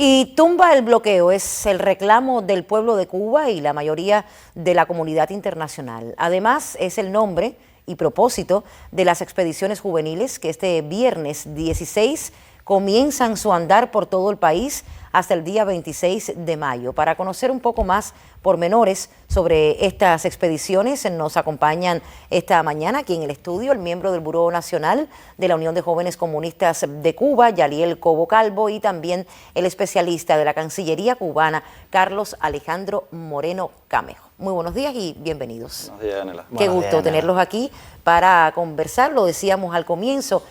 Y tumba el bloqueo es el reclamo del pueblo de Cuba y la mayoría de la comunidad internacional. Además, es el nombre y propósito de las expediciones juveniles que este viernes 16 comienzan su andar por todo el país hasta el día 26 de mayo. Para conocer un poco más pormenores sobre estas expediciones, nos acompañan esta mañana aquí en el estudio el miembro del Buró Nacional de la Unión de Jóvenes Comunistas de Cuba, Yaliel Cobo Calvo, y también el especialista de la Cancillería cubana, Carlos Alejandro Moreno Camejo. Muy buenos días y bienvenidos. Buenos días, Yanela. Qué gusto tenerlos aquí para conversar, lo decíamos al comienzo.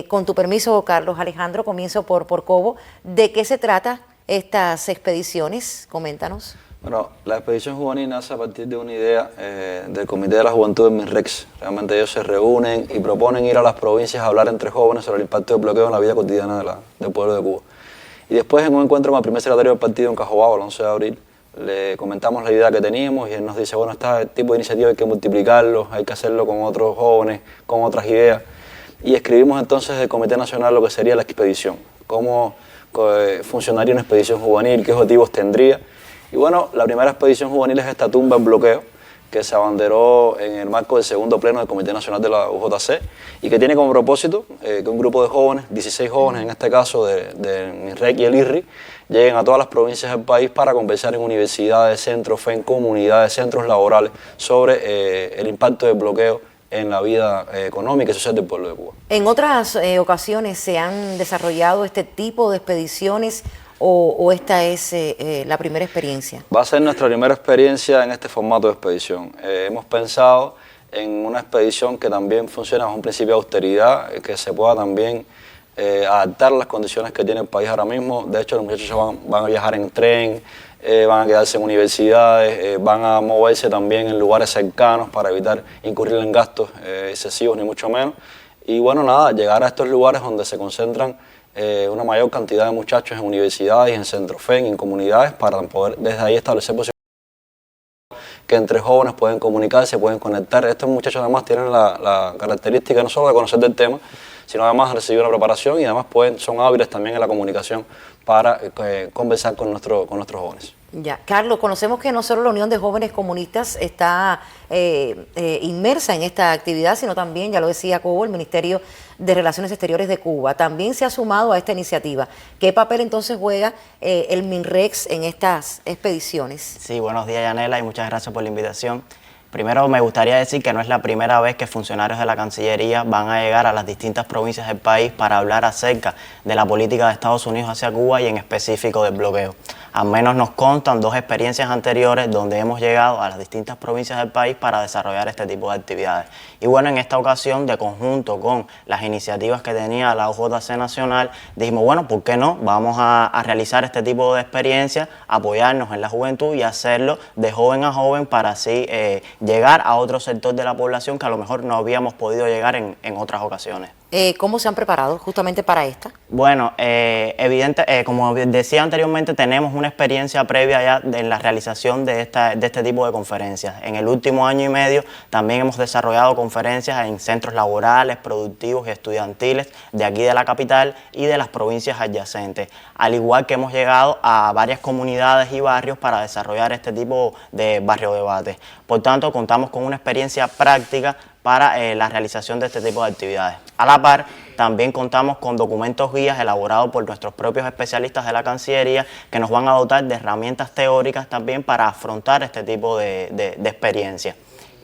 Con tu permiso, Carlos Alejandro, comienzo por Cobo. ¿De qué se trata estas expediciones? Coméntanos. Bueno, la expedición juvenil nace a partir de una idea del Comité de la Juventud del MINREX. Realmente ellos se reúnen y proponen ir a las provincias a hablar entre jóvenes sobre el impacto del bloqueo en la vida cotidiana del pueblo de Cuba. Y después, en un encuentro con el primer secretario del partido en Cajobao, el 11 de abril, le comentamos la idea que teníamos y él nos dice, bueno, este tipo de iniciativa hay que multiplicarlo, hay que hacerlo con otros jóvenes, con otras ideas. Y escribimos entonces el Comité Nacional lo que sería la expedición, cómo funcionaría una expedición juvenil, qué objetivos tendría. Y bueno, la primera expedición juvenil es esta tumba en bloqueo, que se abanderó en el marco del segundo pleno del Comité Nacional de la UJC y que tiene como propósito que un grupo de jóvenes, 16 jóvenes en este caso del MINREC y el IRRI, lleguen a todas las provincias del país para conversar en universidades, centros, FEN, comunidades, centros laborales sobre el impacto del bloqueo en la vida económica y social del pueblo de Cuba. ¿En otras ocasiones se han desarrollado este tipo de expediciones o esta es la primera experiencia? Va a ser nuestra primera experiencia en este formato de expedición. Hemos pensado en una expedición que también funciona bajo un principio de austeridad, que se pueda también adaptar a las condiciones que tiene el país ahora mismo. De hecho, los muchachos van a viajar en tren, van a quedarse en universidades, van a moverse también en lugares cercanos para evitar incurrir en gastos excesivos, ni mucho menos. Y bueno, nada, llegar a estos lugares donde se concentran una mayor cantidad de muchachos en universidades, en centros FEN, en comunidades, para poder desde ahí establecer posibilidades que entre jóvenes pueden comunicarse, pueden conectar. Estos muchachos además tienen la característica no solo de conocer del tema, sino además de recibir una preparación y además son hábiles también en la comunicación para conversar con nuestros jóvenes. Ya, Carlos, conocemos que no solo la Unión de Jóvenes Comunistas está inmersa en esta actividad, sino también, ya lo decía Cobo, el Ministerio de Relaciones Exteriores de Cuba también se ha sumado a esta iniciativa. ¿Qué papel entonces juega el MINREX en estas expediciones? Sí, buenos días, Yanela, y muchas gracias por la invitación. Primero me gustaría decir que no es la primera vez que funcionarios de la Cancillería van a llegar a las distintas provincias del país para hablar acerca de la política de Estados Unidos hacia Cuba y en específico del bloqueo. Al menos nos constan 2 experiencias anteriores donde hemos llegado a las distintas provincias del país para desarrollar este tipo de actividades. Y bueno, en esta ocasión, de conjunto con las iniciativas que tenía la UJC Nacional, dijimos, bueno, ¿por qué no? Vamos a realizar este tipo de experiencias, apoyarnos en la juventud y hacerlo de joven a joven para así llegar a otro sector de la población que a lo mejor no habíamos podido llegar en otras ocasiones. ¿Cómo se han preparado justamente para esta? Bueno, como decía anteriormente, tenemos una experiencia previa ya en la realización de este tipo de conferencias. En el último año y medio también hemos desarrollado conferencias en centros laborales, productivos y estudiantiles de aquí de la capital y de las provincias adyacentes. Al igual que hemos llegado a varias comunidades y barrios para desarrollar este tipo de barrio debate. Por tanto, contamos con una experiencia práctica para la realización de este tipo de actividades. A la par, también contamos con documentos guías elaborados por nuestros propios especialistas de la Cancillería que nos van a dotar de herramientas teóricas también para afrontar este tipo de experiencias.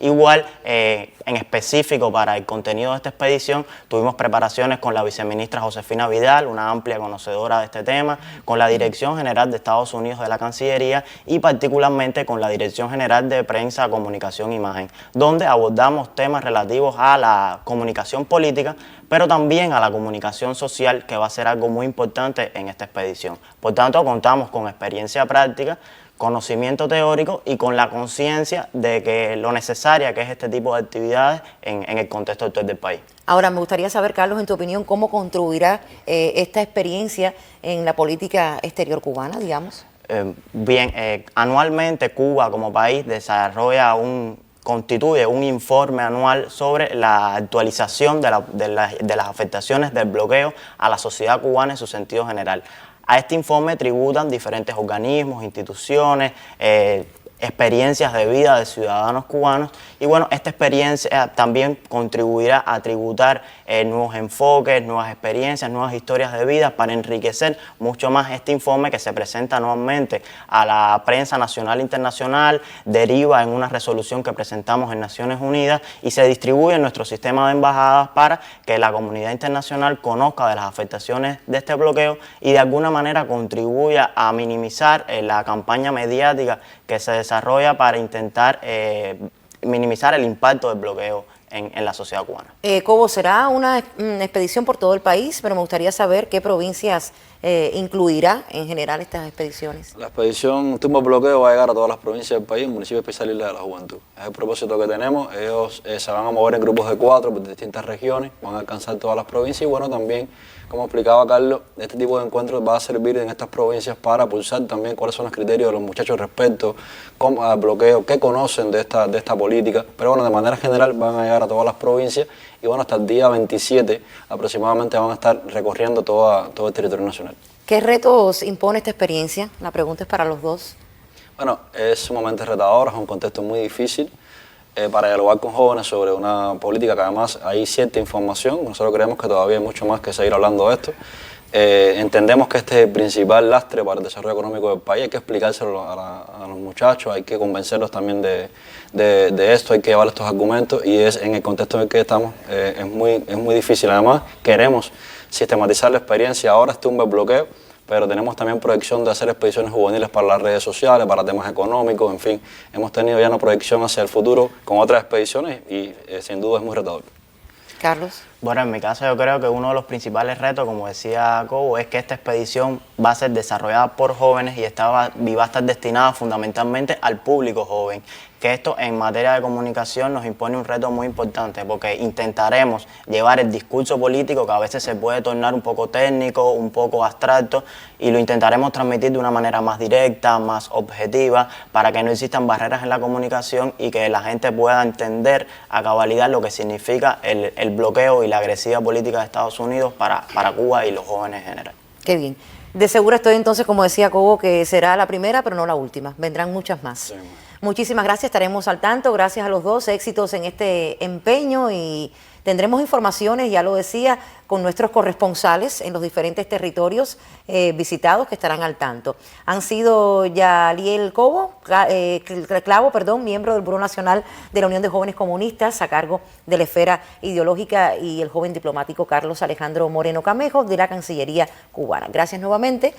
Igual, en específico para el contenido de esta expedición, tuvimos preparaciones con la viceministra Josefina Vidal, una amplia conocedora de este tema, con la Dirección General de Estados Unidos de la Cancillería y particularmente con la Dirección General de Prensa, Comunicación e Imagen, donde abordamos temas relativos a la comunicación política, pero también a la comunicación social, que va a ser algo muy importante en esta expedición. Por tanto, contamos con experiencia práctica, conocimiento teórico y con la conciencia de que lo necesaria que es este tipo de actividades en el contexto actual del país. Ahora, me gustaría saber, Carlos, en tu opinión, ¿cómo contribuirá esta experiencia en la política exterior cubana, digamos? Anualmente Cuba como país constituye un informe anual sobre la actualización de las afectaciones del bloqueo a la sociedad cubana en su sentido general. A este informe tributan diferentes organismos, instituciones, experiencias de vida de ciudadanos cubanos y bueno, esta experiencia también contribuirá a tributar nuevos enfoques, nuevas experiencias, nuevas historias de vida para enriquecer mucho más este informe que se presenta anualmente a la prensa nacional e internacional, deriva en una resolución que presentamos en Naciones Unidas y se distribuye en nuestro sistema de embajadas para que la comunidad internacional conozca de las afectaciones de este bloqueo y de alguna manera contribuya a minimizar la campaña mediática que se desarrolla para intentar minimizar el impacto del bloqueo en la sociedad cubana. Cobo, será una expedición por todo el país, pero me gustaría saber qué provincias incluirá en general estas expediciones. La expedición Tumba Bloqueo va a llegar a todas las provincias del país, municipio especial Isla de la Juventud. Es el propósito que tenemos. Ellos se van a mover en grupos de 4 por distintas regiones, van a alcanzar todas las provincias y bueno, también, como explicaba Carlos, este tipo de encuentros va a servir en estas provincias para pulsar también cuáles son los criterios de los muchachos respecto al bloqueo, qué conocen de esta política. Pero bueno, de manera general van a llegar a todas las provincias y bueno, hasta el día 27 aproximadamente van a estar recorriendo todo el territorio nacional. ¿Qué retos impone esta experiencia? La pregunta es para los dos. Bueno, es sumamente retador, es un contexto muy difícil para dialogar con jóvenes sobre una política que además hay cierta información. Nosotros creemos que todavía hay mucho más que seguir hablando de esto. Entendemos que este es el principal lastre para el desarrollo económico del país, hay que explicárselo a los muchachos, hay que convencerlos también de esto, hay que llevar estos argumentos y es en el contexto en el que estamos, es muy difícil. Además, queremos sistematizar la experiencia, ahora es Tumba el Bloqueo, pero tenemos también proyección de hacer expediciones juveniles para las redes sociales, para temas económicos, en fin, hemos tenido ya una proyección hacia el futuro con otras expediciones y sin duda es muy retador. Carlos. Bueno, en mi caso yo creo que uno de los principales retos, como decía Cobo, es que esta expedición va a ser desarrollada por jóvenes y va a estar destinada fundamentalmente al público joven. Que esto en materia de comunicación nos impone un reto muy importante porque intentaremos llevar el discurso político que a veces se puede tornar un poco técnico, un poco abstracto y lo intentaremos transmitir de una manera más directa, más objetiva para que no existan barreras en la comunicación y que la gente pueda entender a cabalidad lo que significa el bloqueo y la agresiva política de Estados Unidos para Cuba y los jóvenes en general. Qué bien. De seguro estoy entonces, como decía Cobo, que será la primera, pero no la última. Vendrán muchas más. Sí. Muchísimas gracias, estaremos al tanto. Gracias a los dos, éxitos en este empeño y tendremos informaciones, ya lo decía, con nuestros corresponsales en los diferentes territorios visitados que estarán al tanto. Han sido Yaliel Clavo, miembro del Buró Nacional de la Unión de Jóvenes Comunistas a cargo de la esfera ideológica y el joven diplomático Carlos Alejandro Moreno Camejo de la Cancillería cubana. Gracias nuevamente,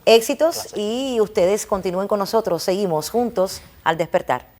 éxitos y ustedes continúen con nosotros, seguimos juntos al despertar.